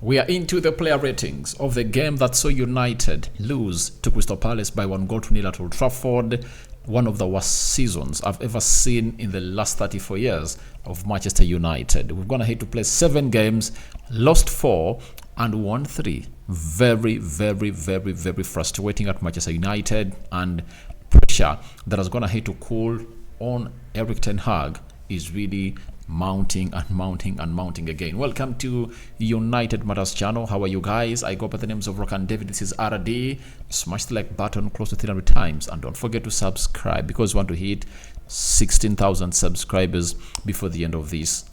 We are into the player ratings of the game that saw United lose to Crystal Palace by 1-0 at Old Trafford. One of the worst seasons I've ever seen in the last 34 years of Manchester United. We've gone ahead to play 7 games, lost 4 and won 3. Very, very, very, very frustrating at Manchester United, and pressure that has gone ahead to cool on Erik ten Hag is really mounting and mounting and mounting again. Welcome to United Matters channel. How are you guys? I go by the names of Rock and David. This is RD. Smash the like button close to 300 times, and don't forget to subscribe because we want to hit 16,000 subscribers before the end of this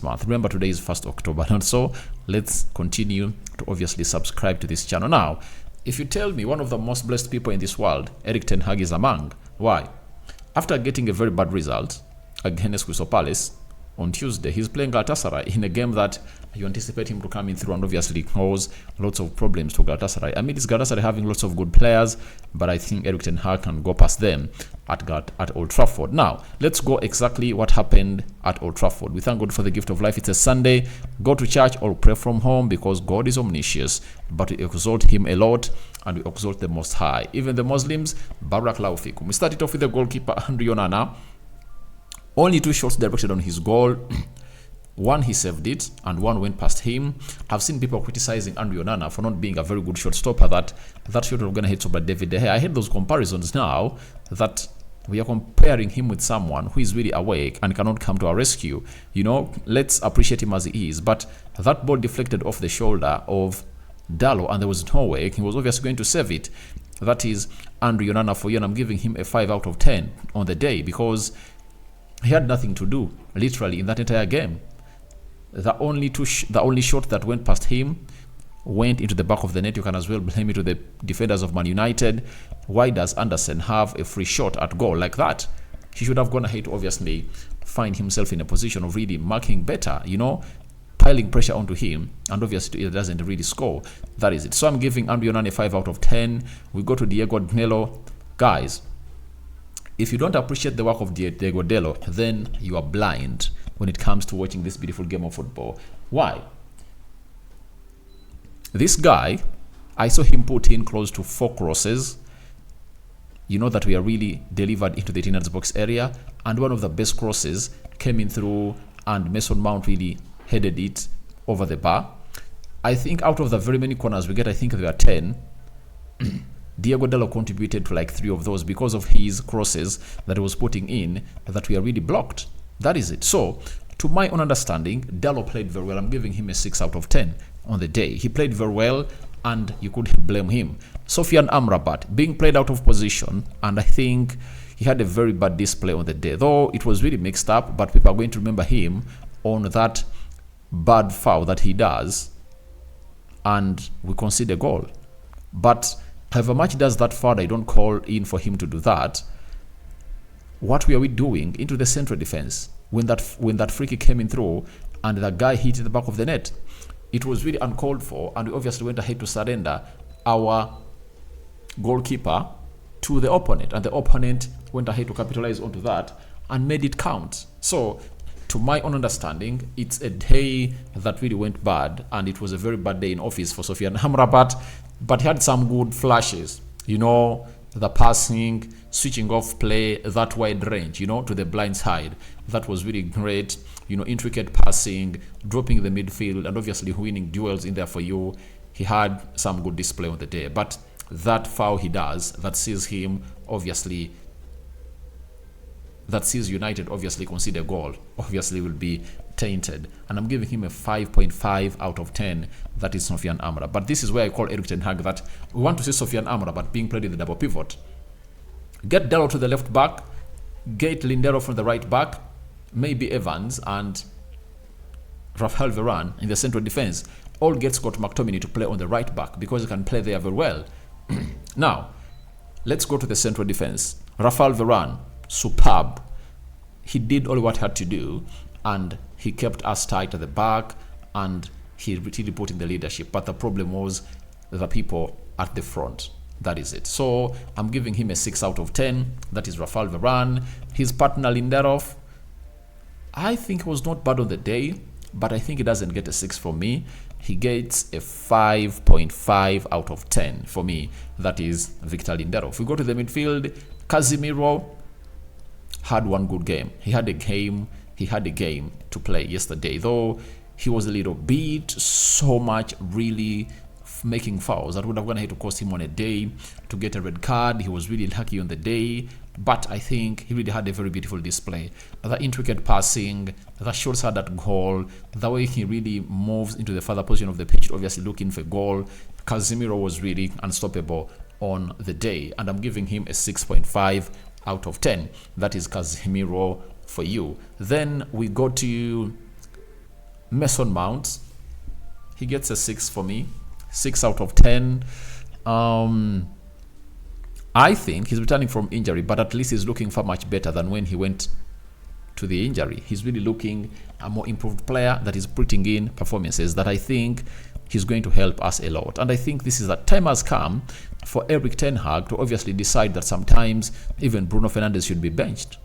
month. Remember, today is 1st October, and so let's continue to obviously subscribe to this channel. Now, if you tell me one of the most blessed people in this world, Erik ten Hag is among, why? After getting a very bad result against Crystal Palace on Tuesday, he's playing Galatasaray in a game that you anticipate him to come in through and obviously cause lots of problems to Galatasaray. I mean, it's Galatasaray having lots of good players, but I think Erik ten Hag can go past them at Old Trafford. Now, let's go exactly what happened at Old Trafford. We thank God for the gift of life. It's a Sunday. Go to church or pray from home because God is omniscient, but we exalt him a lot and we exalt the Most High. Even the Muslims, Barak Laufikum. We started off with the goalkeeper, Andre Onana. Only 2 shots directed on his goal. One he saved it and one went past him. I've seen people criticizing Andre Onana for not being a very good shot stopper. That shot was going to hit over David De Gea. I hate those comparisons now that we are comparing him with someone who is really awake and cannot come to our rescue. You know, let's appreciate him as he is. But that ball deflected off the shoulder of Dalot and there was no way he was obviously going to save it. That is Andre Onana for you, and I'm giving him a 5 out of 10 on the day because he had nothing to do, literally, in that entire game. The only shot that went past him went into the back of the net. You can as well blame it to the defenders of Man United. Why does Anderson have a free shot at goal like that? He should have gone ahead to obviously find himself in a position of really marking better, you know, piling pressure onto him, and obviously it doesn't really score. That is it. So I'm giving Andre Onana a 5 out of 10. We go to Diego Danilo. Guys, if you don't appreciate the work of Diego Dalot, then you are blind when it comes to watching this beautiful game of football. Why? This guy, I saw him put in close to 4 crosses, you know, that we are really delivered into the 18 box area, and one of the best crosses came in through and Mason Mount really headed it over the bar. I think out of the very many corners we get, I think there are 10. Diego Dalot contributed to like 3 of those because of his crosses that he was putting in that we are really blocked. That is it. So, to my own understanding, Dalot played very well. I'm giving him a 6 out of 10 on the day. He played very well and you couldn't blame him. Sofyan Amrabat being played out of position, and I think he had a very bad display on the day. Though it was really mixed up, but people are going to remember him on that bad foul that he does and we concede a goal. But however much does that foul, I don't call in for him to do that. What were we doing into the central defense when that free kick came in through and the guy hit the back of the net? It was really uncalled for, and we obviously went ahead to surrender our goalkeeper to the opponent, and the opponent went ahead to capitalize onto that and made it count. So, to my own understanding, it's a day that really went bad, and it was a very bad day in office for Sofyan Amrabat. But he had some good flashes, you know, the passing, switching off play, that wide range, you know, to the blind side. That was really great, you know, intricate passing, dropping the midfield, and obviously winning duels in there for you. He had some good display on the day. But that foul he does, that sees him obviously, that sees United obviously concede a goal, obviously will be tainted, and I'm giving him a 5.5 out of 10. That is Sofyan Amrabat. But this is where I call Erik ten Hag that we want to see Sofyan Amrabat being played in the double pivot. Get Dalot to the left back, get Lindelof from the right back, maybe Evans and Rafael Varane in the central defense. All get Scott McTominay to play on the right back because he can play there very well. Now, let's go to the central defense. Rafael Varane, superb. He did all what he had to do, and he kept us tight at the back, and he really put in the leadership. But the problem was the people at the front. That is it. So I'm giving him a 6 out of 10. That is Rafael Varane. His partner Lindelof, I think, was not bad on the day, but I think he doesn't get a 6 from me he gets a 5.5 out of 10 for me. That is Victor Lindelof. We go to the midfield. Casemiro had one good game. He had a game to play yesterday, though he was a little bit so much really making fouls that would have gone ahead to cost him on a day to get a red card. He was really lucky on the day, but I think he really had a very beautiful display. The intricate passing, the shots at that goal, the way he really moves into the further position of the pitch, obviously looking for goal. Casemiro was really unstoppable on the day, and I'm giving him a 6.5 out of 10. That is Casemiro for you. Then we go to Mason Mount. He gets a 6 for me. 6 out of 10. I think he's returning from injury, but at least he's looking far much better than when he went to the injury. He's really looking a more improved player that is putting in performances that I think he's going to help us a lot. And I think this is that time has come for Eric Ten Hag to obviously decide that sometimes even Bruno Fernandes should be benched.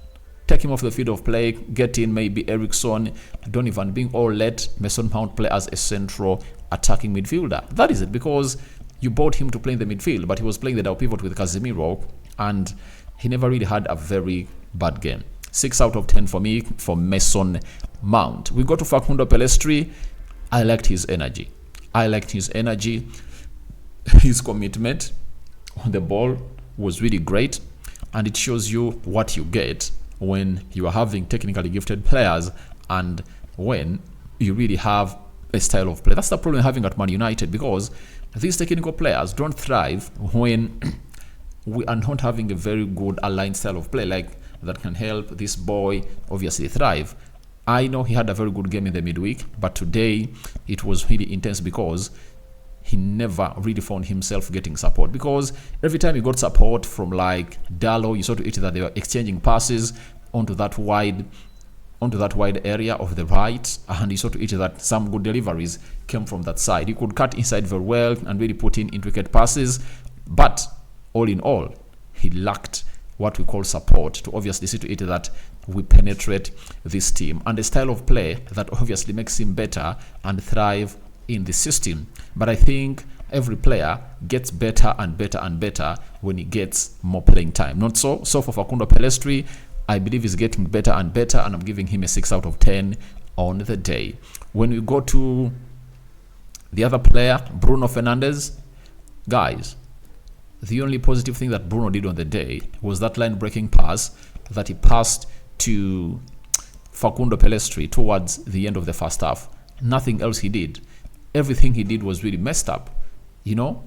Take him off the field of play, get in maybe Eriksson, don't even being all let Mason Mount play as a central attacking midfielder. That is it, because you bought him to play in the midfield, but he was playing the double pivot with Casemiro, and he never really had a very bad game. 6 out of 10 for me for Mason Mount. We go to Facundo Pellistri. I liked his energy. His commitment on the ball was really great, and it shows you what you get when you are having technically gifted players and when you really have a style of play. That's the problem having at Man United, because these technical players don't thrive when we are not having a very good aligned style of play like that can help this boy obviously thrive. I know he had a very good game in the midweek, but today it was really intense because he never really found himself getting support, because every time he got support from like Dallo, you saw to it that they were exchanging passes onto that wide area of the right, and you saw to it that some good deliveries came from that side. He could cut inside very well and really put in intricate passes, but all in all, he lacked what we call support to obviously see to it that we penetrate this team, and a style of play that obviously makes him better and thrive in the system. But I think every player gets better and better and better when he gets more playing time. Not so. So for Facundo Pellistri, I believe he's getting better and better, and I'm giving him a 6 out of 10 on the day. When we go to the other player, Bruno Fernandes, guys, the only positive thing that Bruno did on the day was that line-breaking pass that he passed to Facundo Pellistri towards the end of the first half. Nothing else he did. Everything he did was really messed up. You know,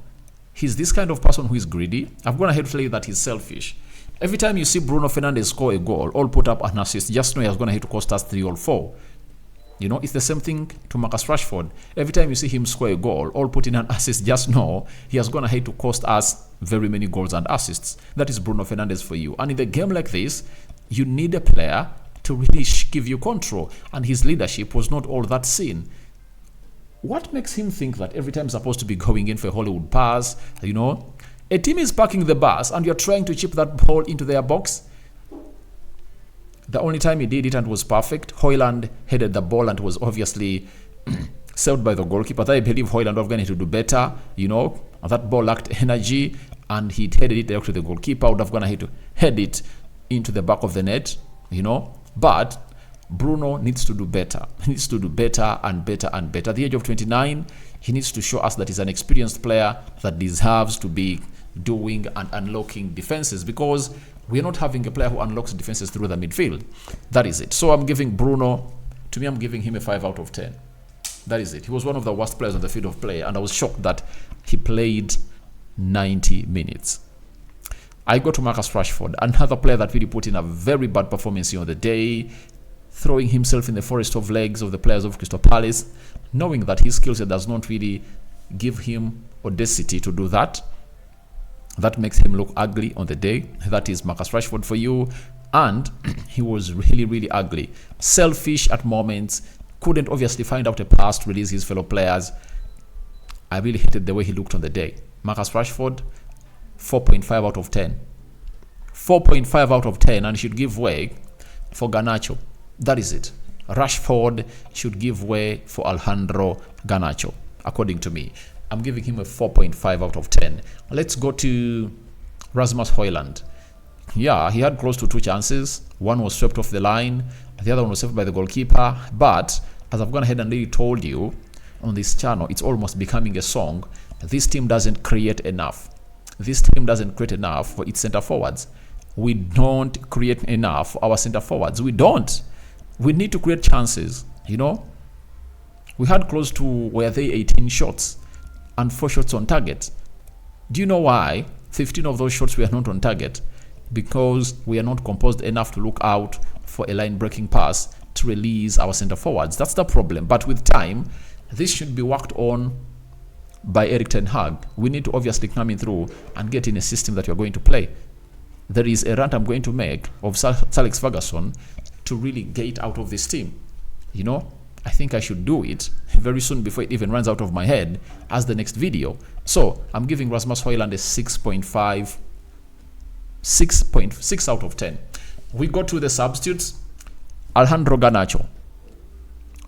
he's this kind of person who is greedy. I've gone ahead to tell you that he's selfish. Every time you see Bruno Fernandes score a goal or put up an assist, just know he has gone ahead to cost us 3 or 4. You know, it's the same thing to Marcus Rashford. Every time you see him score a goal or put in an assist, just know he has gone ahead to cost us very many goals and assists. That is Bruno Fernandes for you. And in the game like this, you need a player to really give you control. And his leadership was not all that seen. What makes him think that every time he's supposed to be going in for a Hollywood pass, you know, a team is parking the bus and you're trying to chip that ball into their box? The only time he did it and was perfect, Højlund headed the ball and was obviously saved by the goalkeeper. I believe Højlund was going to do better, you know. That ball lacked energy and he headed it direct to the goalkeeper. Would have gone ahead to head it into the back of the net, you know. But Bruno needs to do better. He needs to do better and better and better. At the age of 29, he needs to show us that he's an experienced player that deserves to be doing and unlocking defenses, because we're not having a player who unlocks defenses through the midfield. That is it. So I'm giving Bruno, to me, I'm giving him a 5 out of 10. That is it. He was one of the worst players on the field of play, and I was shocked that he played 90 minutes. I go to Marcus Rashford, another player that really put in a very bad performance on the day, throwing himself in the forest of legs of the players of Crystal Palace, knowing that his skill set does not really give him audacity to do that. That makes him look ugly on the day. That is Marcus Rashford for you. And he was really, really ugly. Selfish at moments. Couldn't obviously find out a pass to release his fellow players. I really hated the way he looked on the day. Marcus Rashford, 4.5 out of 10. 4.5 out of 10, and he should give way for Garnacho. That is it. Rashford should give way for Alejandro Garnacho. according to me. I'm giving him a 4.5 out of 10. Let's go to Rasmus Højlund. Yeah, he had close to 2 chances. One was swept off the line. The other one was saved by the goalkeeper. But as I've gone ahead and really told you on this channel, it's almost becoming a song. This team doesn't create enough. This team doesn't create enough for its center forwards. We don't create enough for our center forwards. We don't. We need to create chances, you know. We had close to, 18 shots and 4 shots on target. Do you know why 15 of those shots were not on target? Because we are not composed enough to look out for a line-breaking pass to release our center forwards. That's the problem. But with time, this should be worked on by Erik ten Hag. We need to obviously come in through and get in a system that we are going to play. There is a rant I'm going to make of Sir Alex Ferguson to really get out of this team. You know, I think I should do it very soon before it even runs out of my head as the next video. So I'm giving Rasmus Højlund a 6.6 out of 10. We go to the substitutes. Alejandro Garnacho.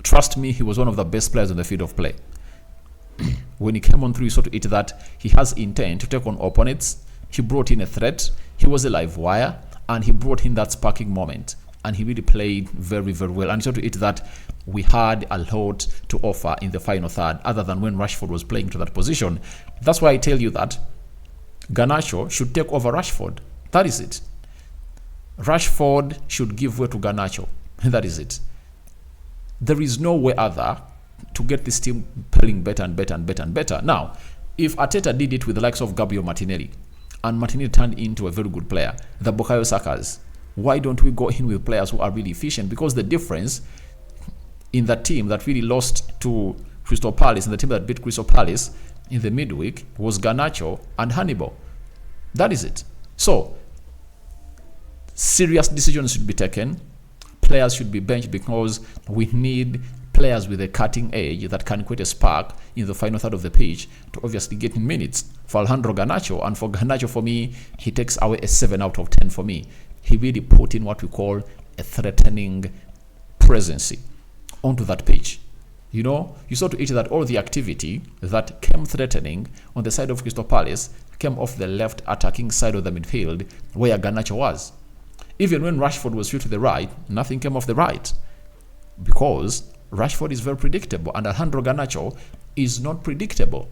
Trust me, he was one of the best players on the field of play. When he came on through, you saw to it that he has intent to take on opponents. He brought in a threat. He was a live wire, and he brought in that sparking moment. And he really played very, very well. And you saw to it that we had a lot to offer in the final third, other than when Rashford was playing to that position. That's why I tell you that Garnacho should take over Rashford. That is it. Rashford should give way to Garnacho. That is it. There is no way other to get this team playing better and better and better and better. Now, if Arteta did it with the likes of Gabriel Martinelli, and Martinelli turned into a very good player, the Bukayo Sakas, why don't we go in with players who are really efficient? Because the difference in that team that really lost to Crystal Palace and the team that beat Crystal Palace in the midweek was Garnacho and Hannibal. That is it. So, serious decisions should be taken. Players should be benched because we need players with a cutting edge that can create a spark in the final third of the pitch to obviously get in minutes for Alejandro Garnacho. And for Garnacho, for me, he takes away a 7 out of 10 for me. He really put in what we call a threatening presence onto that pitch. You know, you saw to it that all the activity that came threatening on the side of Crystal Palace came off the left attacking side of the midfield where Garnacho was. Even when Rashford was through to the right, nothing came off the right because Rashford is very predictable and Alejandro Garnacho is not predictable.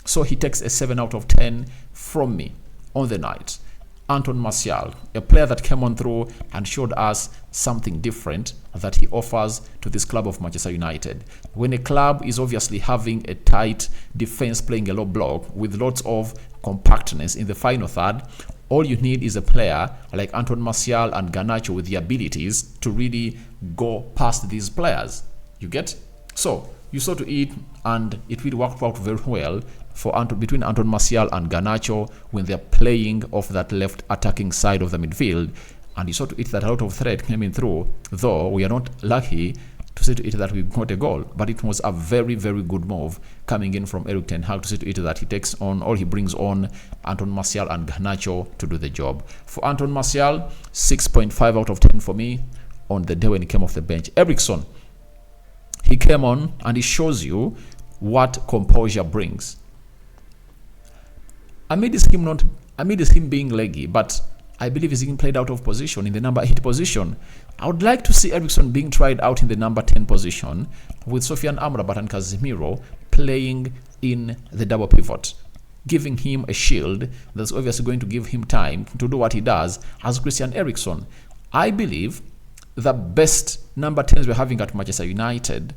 So he takes a 7 out of 10 from me on the night. Anton Martial, a player that came on through and showed us something different that he offers to this club of Manchester United. When a club is obviously having a tight defense playing a low block with lots of compactness in the final third, all you need is a player like Anton Martial and Garnacho with the abilities to really go past these players. You get? So you saw to it, and it really worked out very well for between Anton Martial and Garnacho when they're playing off that left attacking side of the midfield. And you saw to it that a lot of threat came in through, though we are not lucky to see to it that we got a goal. But it was a very, very good move coming in from Erik ten Hag to see to it that he takes on, or he brings on Anton Martial and Garnacho to do the job. For Anton Martial, 6.5 out of 10 for me on the day when he came off the bench. Eriksen, he came on and he shows you what composure brings. Amid him being leggy, but I believe he's being played out of position in the number 8 position. I would like to see Eriksen being tried out in the number 10 position with Sofian Amrabat and Casemiro playing in the double pivot, giving him a shield that's obviously going to give him time to do what he does as Christian Eriksen. I believe the best number 10s we're having at Manchester United,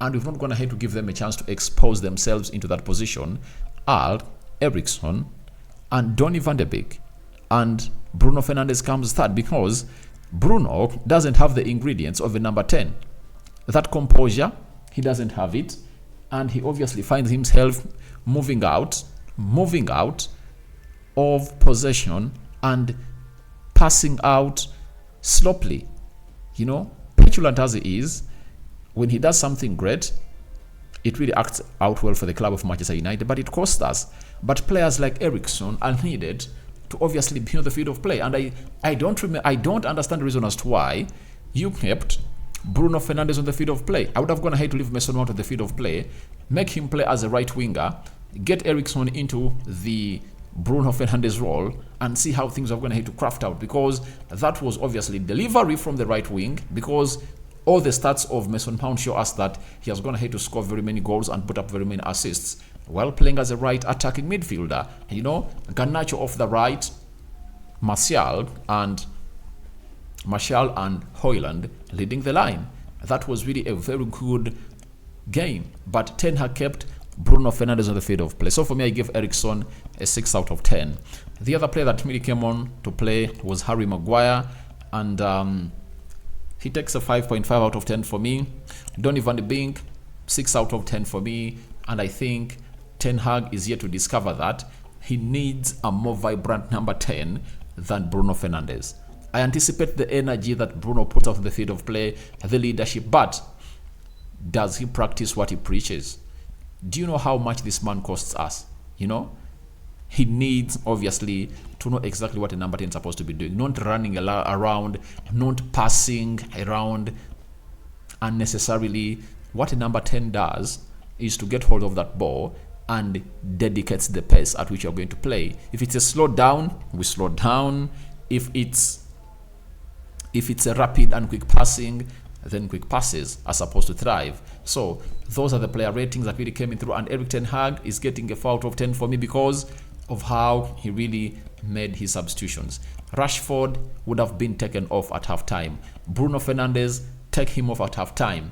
and we've not gone ahead to give them a chance to expose themselves into that position, are Eriksen and Donny van de Beek, and Bruno Fernandes comes third because Bruno doesn't have the ingredients of a number 10. That composure, he doesn't have it, and he obviously finds himself moving out of possession and passing out sloppily. You know, petulant as he is, when he does something great, it really acts out well for the club of Manchester United, but it costs us. But players like Eriksen are needed to obviously be on the field of play. And I don't understand the reason as to why you kept Bruno Fernandes on the field of play. I would have gone ahead to leave Mason Mount on the field of play, make him play as a right winger, get Eriksen into the Bruno Fernandes role, and see how things are going to craft out, because that was obviously delivery from the right wing, because all the stats of Mason Mount show us that he has gone ahead to score very many goals and put up very many assists while playing as a right attacking midfielder. You know, Garnacho off the right, Martial and Højlund leading the line. That was really a very good game. But Ten Hag kept Bruno Fernandes on the field of play. So for me, I give Eriksen a 6 out of 10. The other player that really came on to play was Harry Maguire, and he takes a 5.5 out of 10 for me. Donny van de Beek, 6 out of 10 for me. And I think Ten Hag is yet to discover that he needs a more vibrant number 10 than Bruno Fernandes. I anticipate the energy that Bruno puts out on the field of play, the leadership, but does he practice what he preaches? Do you know how much this man costs us? You know, he needs obviously to know exactly what a number 10 is supposed to be doing, not running around, not passing around unnecessarily. What a number 10 does is to get hold of that ball and dedicates the pace at which you're going to play. If it's a slow down, we slow down. If it's a rapid and quick passing, then quick passes are supposed to thrive. So those are the player ratings that really came in through, and Erik ten Hag is getting a 4 out of 10 for me because of how he really made his substitutions. Rashford would have been taken off at halftime. Bruno Fernandes, take him off at halftime.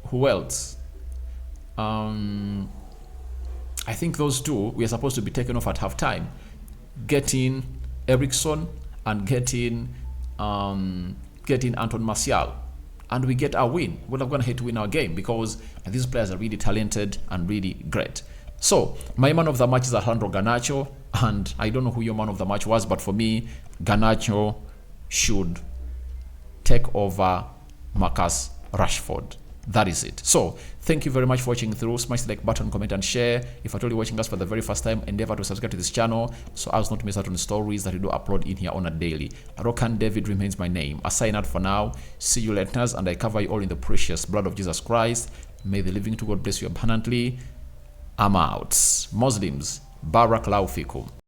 Who else? I think those two we are supposed to be taken off at halftime. Getting Eriksen and getting Anton Martial, and we get our win. We'll have gone ahead to win our game because these players are really talented and really great. So my man of the match is Alejandro Garnacho, and I don't know who your man of the match was, but for me, Garnacho should take over Marcus Rashford. That is it. So thank you very much for watching through. Smash the like button, comment and share. If you're watching us for the very first time, endeavor to subscribe to this channel so as not to miss out on stories that we do upload in here on a daily. Rokan David remains my name. I sign out for now. See you later, and I cover you all in the precious blood of Jesus Christ. May the living to God bless you abundantly. I'm out. Muslims, Barakallahu fikum.